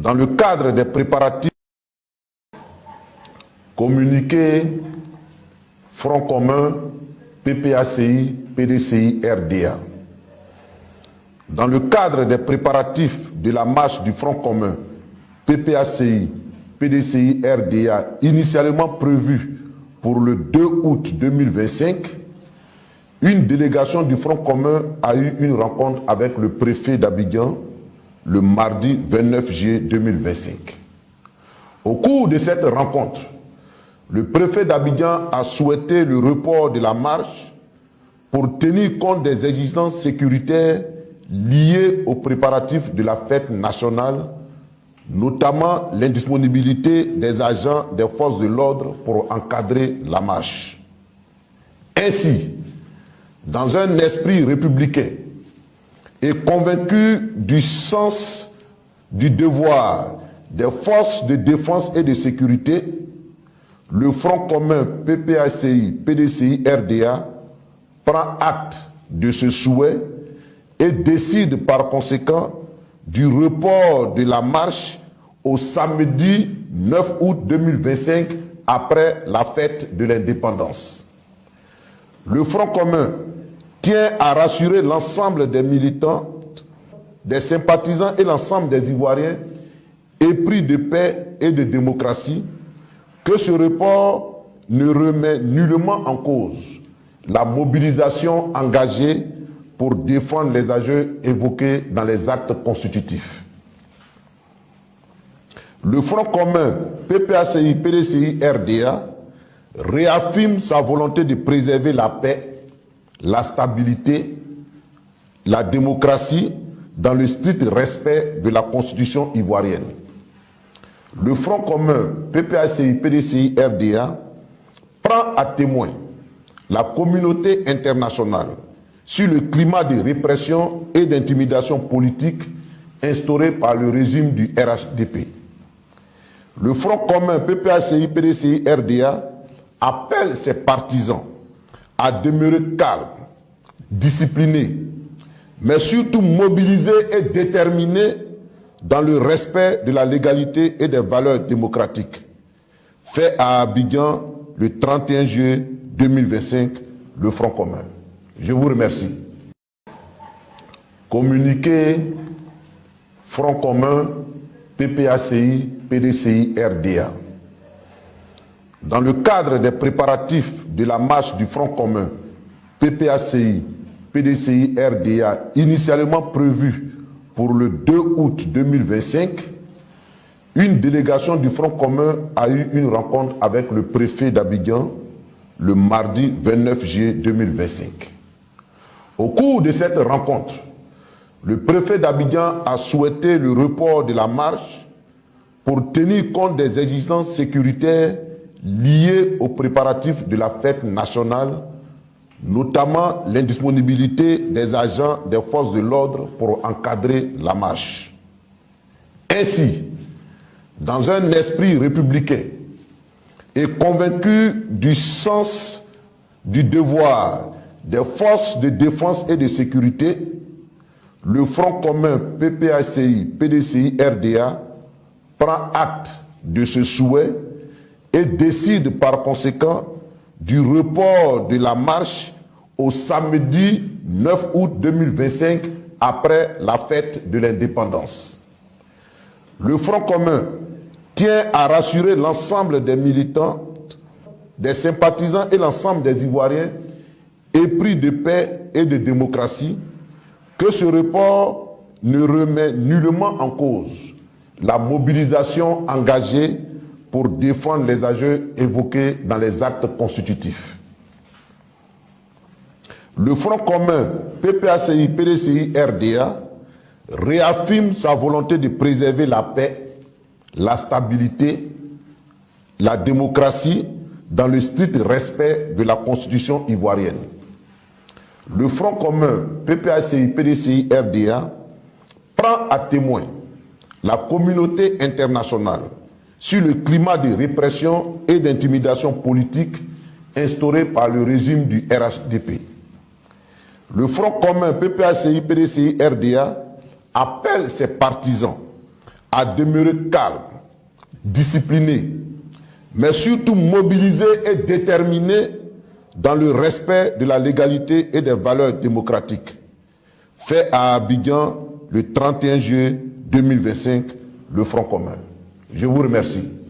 Dans le cadre des préparatifs communiqués Front commun, PPACI, PDCI, RDA. Dans le cadre des préparatifs de la marche du Front commun, PPACI, PDCI, RDA, initialement prévue pour le 2 août 2025, une délégation du Front commun a eu une rencontre avec le préfet d'Abidjan le mardi 29 juillet 2025. Au cours de cette rencontre, le préfet d'Abidjan a souhaité le report de la marche pour tenir compte des exigences sécuritaires liées aux préparatifs de la fête nationale, notamment l'indisponibilité des agents des forces de l'ordre pour encadrer la marche. Ainsi, dans un esprit républicain et convaincu du sens du devoir des forces de défense et de sécurité, le Front commun PPACI, PDCI, RDA prend acte de ce souhait et décide par conséquent du report de la marche au samedi 9 août 2025 après la fête de l'indépendance. Le Front commun tient à rassurer l'ensemble des militants, des sympathisants et l'ensemble des Ivoiriens épris de paix et de démocratie que ce report ne remet nullement en cause la mobilisation engagée pour défendre les enjeux évoqués dans les actes constitutifs. Le Front commun PPACI, PDCI, RDA réaffirme sa volonté de préserver la paix, la stabilité, la démocratie dans le strict respect de la Constitution ivoirienne. Le Front commun PPACI, PDCI, RDA prend à témoin la communauté internationale sur le climat de répression et d'intimidation politique instauré par le régime du RHDP. Le Front commun PPACI, PDCI, RDA appelle ses partisans à demeurer calmes, disciplinés, mais surtout mobilisés et déterminés dans le respect de la légalité et des valeurs démocratiques. Fait à Abidjan le 31 juillet 2025, le Front commun. Je vous remercie. Communiqué Front commun, PPACI, PDCI, RDA. Dans le cadre des préparatifs de la marche du Front commun, PPACI, PDCI, RDA, initialement prévue pour le 2 août 2025, une délégation du Front commun a eu une rencontre avec le préfet d'Abidjan le mardi 29 juillet 2025. Au cours de cette rencontre, le préfet d'Abidjan a souhaité le report de la marche pour tenir compte des exigences sécuritaires liées aux préparatifs de la fête nationale, notamment l'indisponibilité des agents des forces de l'ordre pour encadrer la marche. Ainsi, dans un esprit républicain et convaincu du sens du devoir des forces de défense et de sécurité, le Front commun PPACI, PDCI, RDA prend acte de ce souhait et décide par conséquent du report de la marche au samedi 9 août 2025 après la fête de l'indépendance. Le Front commun tient à rassurer l'ensemble des militants, des sympathisants et l'ensemble des Ivoiriens épris de paix et de démocratie que ce report ne remet nullement en cause la mobilisation engagée pour défendre les enjeux évoqués dans les actes constitutifs. Le Front commun PPACI, PDCI, RDA réaffirme sa volonté de préserver la paix, la stabilité, la démocratie dans le strict respect de la Constitution ivoirienne. Le Front commun PPACI, PDCI, RDA prend à témoin la communauté internationale sur le climat de répression et d'intimidation politique instauré par le régime du RHDP. Le Front commun PPACI, PDCI, RDA appelle ses partisans à demeurer calme, discipliné, mais surtout mobilisé et déterminé dans le respect de la légalité et des valeurs démocratiques. Fait à Abidjan le 31 juillet 2025, le Front commun. Je vous remercie.